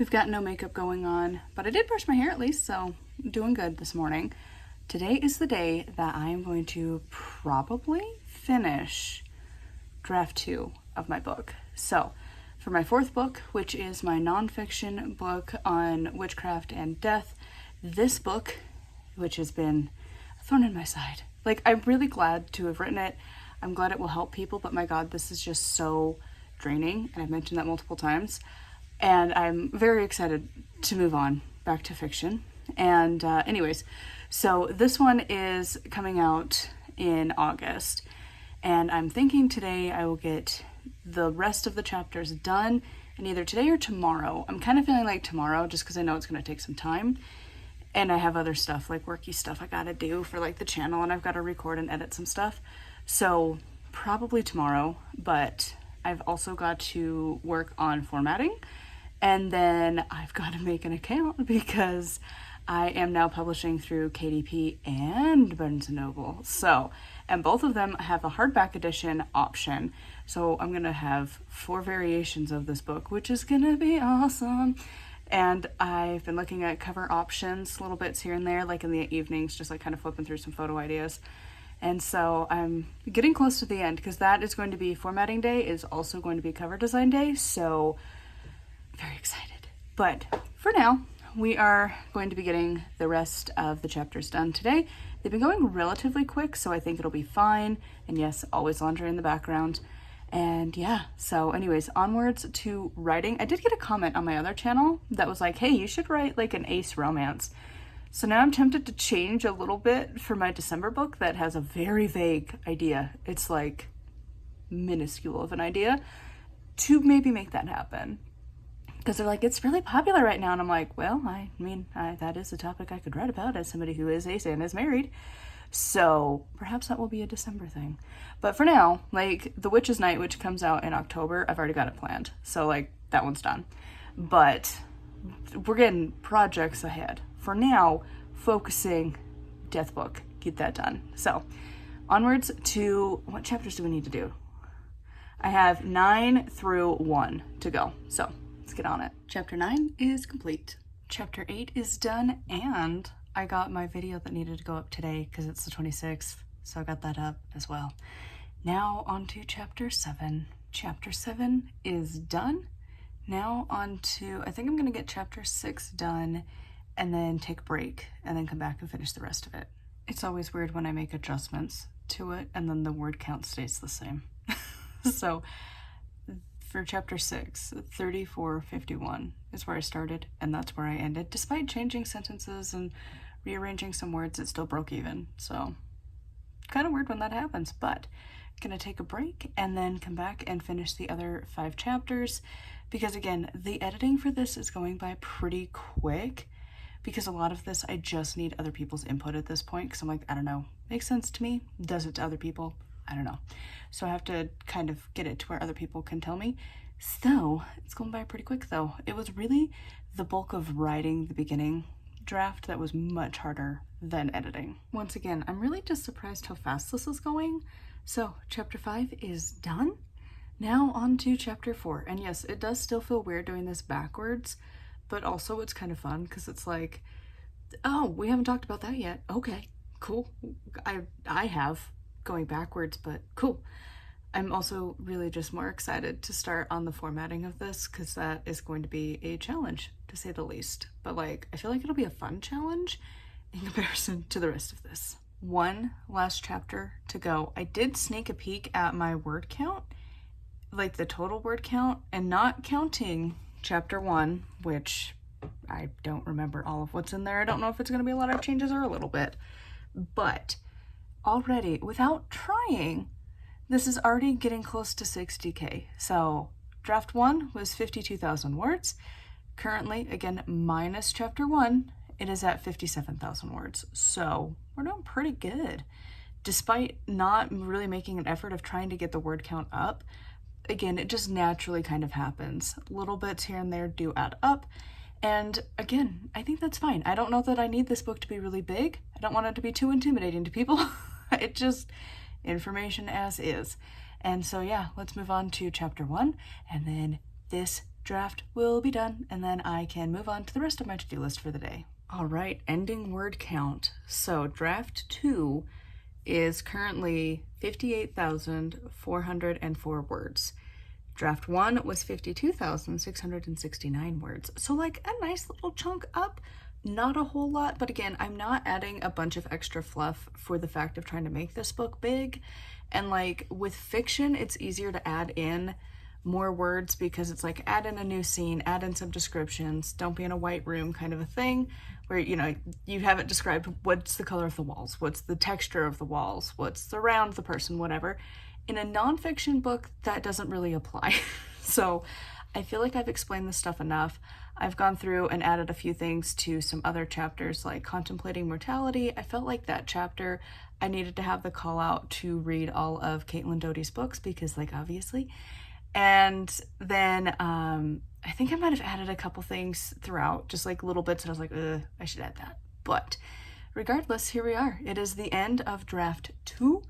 We've got no makeup going on, but I did brush my hair at least, so I'm doing good this morning. Today is the day that I am going to probably finish draft 2 of my book. So, for my 4th book, which is my nonfiction book on witchcraft and death, this book, which has been a thorn in my side. Like, I'm really glad to have written it. I'm glad it will help people, but my God, this is just so draining, and I've mentioned that multiple times. And I'm very excited to move on back to fiction. And anyways, so this one is coming out in August. And I'm thinking today I will get the rest of the chapters done, and either today or tomorrow. I'm kind of feeling like tomorrow just because I know it's going to take some time. And I have other stuff, like worky stuff I got to do for like the channel, and I've got to record and edit some stuff. So probably tomorrow, but I've also got to work on formatting. And then I've got to make an account because I am now publishing through KDP and Barnes & Noble. So, and both of them have a hardback edition option. So I'm going to have 4 variations of this book, which is going to be awesome. And I've been looking at cover options, little bits here and there, like in the evenings, just like kind of flipping through some photo ideas. And so I'm getting close to the end because that is going to be formatting day, is also going to be cover design day. So very excited. But for now, we are going to be getting the rest of the chapters done today. They've been going relatively quick, so I think it'll be fine. And yes, always laundry in the background. And yeah, so anyways, onwards to writing. I did get a comment on my other channel that was like, hey, you should write like an ace romance. So now I'm tempted to change a little bit for my December book that has a very vague idea. It's like minuscule of an idea, to maybe make that happen. Because they're like, it's really popular right now. And I'm like, well, I mean, that is a topic I could write about as somebody who is ace and is married. So perhaps that will be a December thing. But for now, like The Witch's Night, which comes out in October, I've already got it planned. So like that one's done. But we're getting projects ahead. For now, focusing Death Book, get that done. So onwards to, what chapters do we need to do? I have 9 through 1 to go. So let's get on it. Chapter 9 is complete. Chapter 8 is done, and I got my video that needed to go up today because it's the 26th, so I got that up as well. Now on to Chapter 7. Chapter 7 is done. Now on to, I think I'm going to get Chapter 6 done and then take a break and then come back and finish the rest of it. It's always weird when I make adjustments to it and then the word count stays the same. So for Chapter 6, 3451 is where I started, and that's where I ended. Despite changing sentences and rearranging some words, it still broke even. So kind of weird when that happens, but gonna take a break and then come back and finish the other 5 chapters, because again, the editing for this is going by pretty quick, because a lot of this I just need other people's input at this point, because I'm like, I don't know, makes sense to me, does it to other people? I don't know. So I have to kind of get it to where other people can tell me. So it's going by pretty quick though. It was really the bulk of writing the beginning draft that was much harder than editing. Once again, I'm really just surprised how fast this is going. So Chapter 5 is done. Now on to Chapter 4. And yes, it does still feel weird doing this backwards, but also it's kind of fun because it's like, oh, we haven't talked about that yet. Okay, cool. I have going backwards, but cool. I'm also really just more excited to start on the formatting of this because that is going to be a challenge, to say the least. But like, I feel like it'll be a fun challenge in comparison to the rest of this. One last chapter to go. I did sneak a peek at my word count, like the total word count, and not counting Chapter 1, which I don't remember all of what's in there. I don't know if it's going to be a lot of changes or a little bit, but already, without trying, this is already getting close to 60K. So draft 1 was 52,000 words. Currently, again, minus Chapter 1, it is at 57,000 words. So we're doing pretty good, despite not really making an effort of trying to get the word count up. Again, it just naturally kind of happens. Little bits here and there do add up. And again, I think that's fine. I don't know that I need this book to be really big. I don't want it to be too intimidating to people. It just, information as is. And so yeah, let's move on to Chapter 1, and then this draft will be done, and then I can move on to the rest of my to-do list for the day. All right, ending word count. So draft 2 is currently 58,404 words. Draft 1 was 52,669 words. So like a nice little chunk up, not a whole lot, but again, I'm not adding a bunch of extra fluff for the fact of trying to make this book big. And like with fiction, it's easier to add in more words because it's like add in a new scene, add in some descriptions, don't be in a white room kind of a thing where, you know, you haven't described what's the color of the walls, what's the texture of the walls, what's around the person, whatever. In a nonfiction book, that doesn't really apply. So I feel like I've explained this stuff enough. I've gone through and added a few things to some other chapters like Contemplating Mortality. I felt like that chapter, I needed to have the call out to read all of Caitlin Doty's books because like obviously. And then I think I might have added a couple things throughout, just like little bits, and I was like, I should add that. But regardless, here we are. It is the end of draft 2.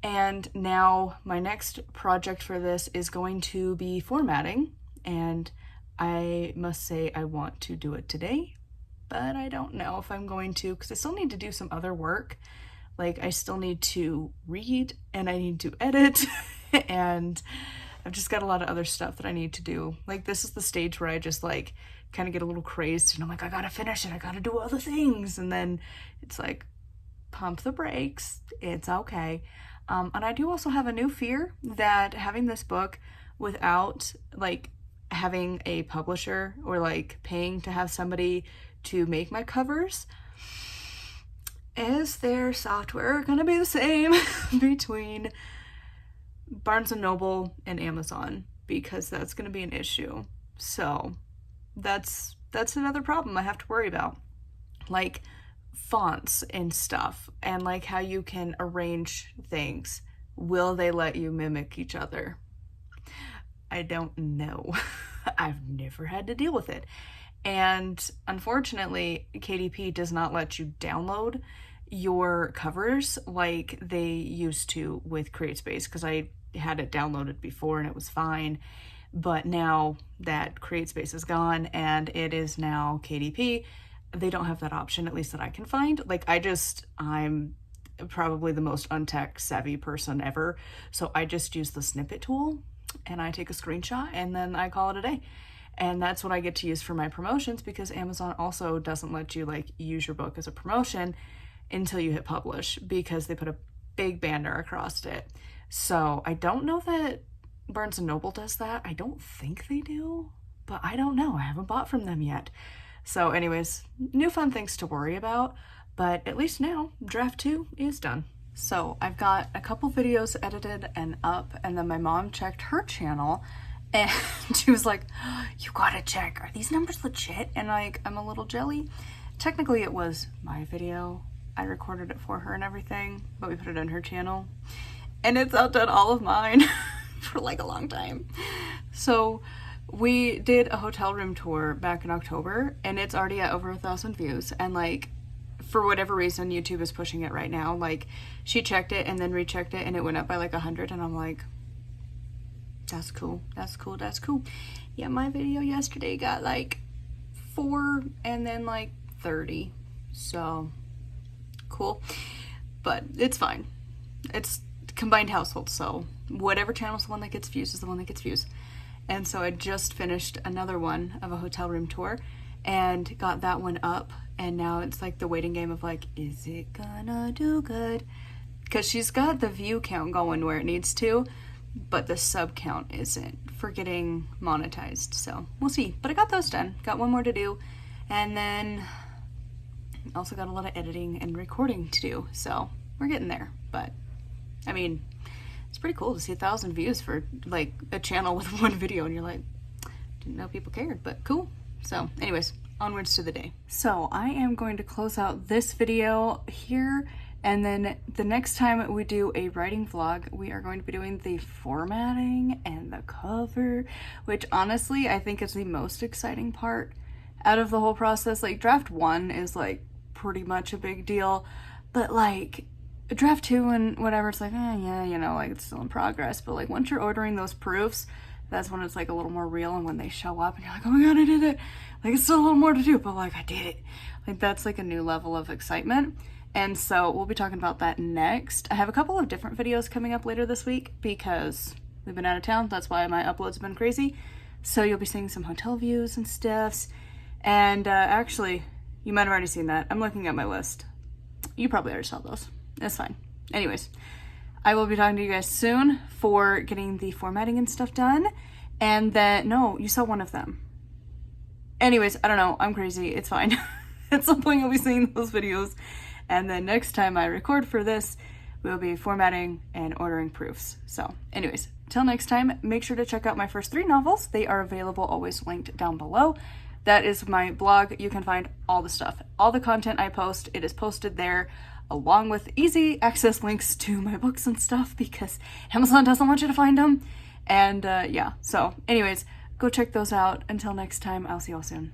And now my next project for this is going to be formatting. And I must say I want to do it today, but I don't know if I'm going to because I still need to do some other work. Like I still need to read and I need to edit and I've just got a lot of other stuff that I need to do. Like this is the stage where I just like kind of get a little crazed and I'm like, I gotta finish it. I gotta do other things. And then it's like, pump the brakes. It's okay. And I do also have a new fear that having this book without like having a publisher or like paying to have somebody to make my covers, is their software gonna be the same between Barnes & Noble and Amazon? Because that's gonna be an issue. So that's another problem I have to worry about. Like fonts and stuff and like how you can arrange things. Will they let you mimic each other? I don't know. I've never had to deal with it. And unfortunately, KDP does not let you download your covers like they used to with CreateSpace because I had it downloaded before and it was fine. But now that CreateSpace is gone and it is now KDP, they don't have that option, at least that I can find. Like I'm probably the most untech savvy person ever. So I just use the snippet tool and I take a screenshot and then I call it a day. And that's what I get to use for my promotions because Amazon also doesn't let you like use your book as a promotion until you hit publish because they put a big banner across it. So I don't know that Barnes & Noble does that. I don't think they do, but I don't know. I haven't bought from them yet. So anyways, new fun things to worry about, but at least now draft 2 is done. So I've got a couple videos edited and up, and then my mom checked her channel and she was like, you gotta check, are these numbers legit? And like, I'm a little jelly. Technically it was my video. I recorded it for her and everything, but we put it on her channel and it's outdone all of mine for like a long time. So we did a hotel room tour back in October and it's already at over 1,000 views. And like, for whatever reason, YouTube is pushing it right now. Like she checked it and then rechecked it and it went up by like 100 and I'm like, that's cool. That's cool. That's cool. Yeah, my video yesterday got like 4 and then like 30. So cool. But it's fine. It's combined household. So whatever channel's the one that gets views is the one that gets views. And so I just finished another one of a hotel room tour and got that one up. And now it's like the waiting game of like, is it gonna do good? Because she's got the view count going where it needs to, but the sub count isn't for getting monetized. So we'll see. But I got those done. Got one more to do. And then also got a lot of editing and recording to do. So we're getting there. But I mean, it's pretty cool to see 1,000 views for like a channel with one video and you're like, didn't know people cared, but cool. So anyways, onwards to the day. So I am going to close out this video here, and then the next time we do a writing vlog, we are going to be doing the formatting and the cover, which honestly I think is the most exciting part out of the whole process. Like draft 1 is like pretty much a big deal, but like draft 2 and whatever, it's like, yeah, you know, like it's still in progress. But like once you're ordering those proofs, That's when it's like a little more real, and when they show up and you're like, oh my god, I did it. Like, it's still a little more to do, but like, I did it. Like, that's like a new level of excitement. And so we'll be talking about that next. I have a couple of different videos coming up later this week because we've been out of town. That's why my uploads have been crazy. So you'll be seeing some hotel views and stuffs. And actually, you might have already seen that. I'm looking at my list. You probably already saw those. It's fine. Anyways, I will be talking to you guys soon for getting the formatting and stuff done. And then, no, you saw one of them. Anyways, I don't know. I'm crazy. It's fine. At some point, you'll be seeing those videos. And then next time I record for this, we'll be formatting and ordering proofs. So anyways, till next time, make sure to check out my first 3 novels. They are available, always linked down below. That is my blog. You can find all the stuff. All the content I post, it is posted there, along with easy access links to my books and stuff because Amazon doesn't want you to find them. And yeah, so anyways, go check those out. Until next time, I'll see you all soon.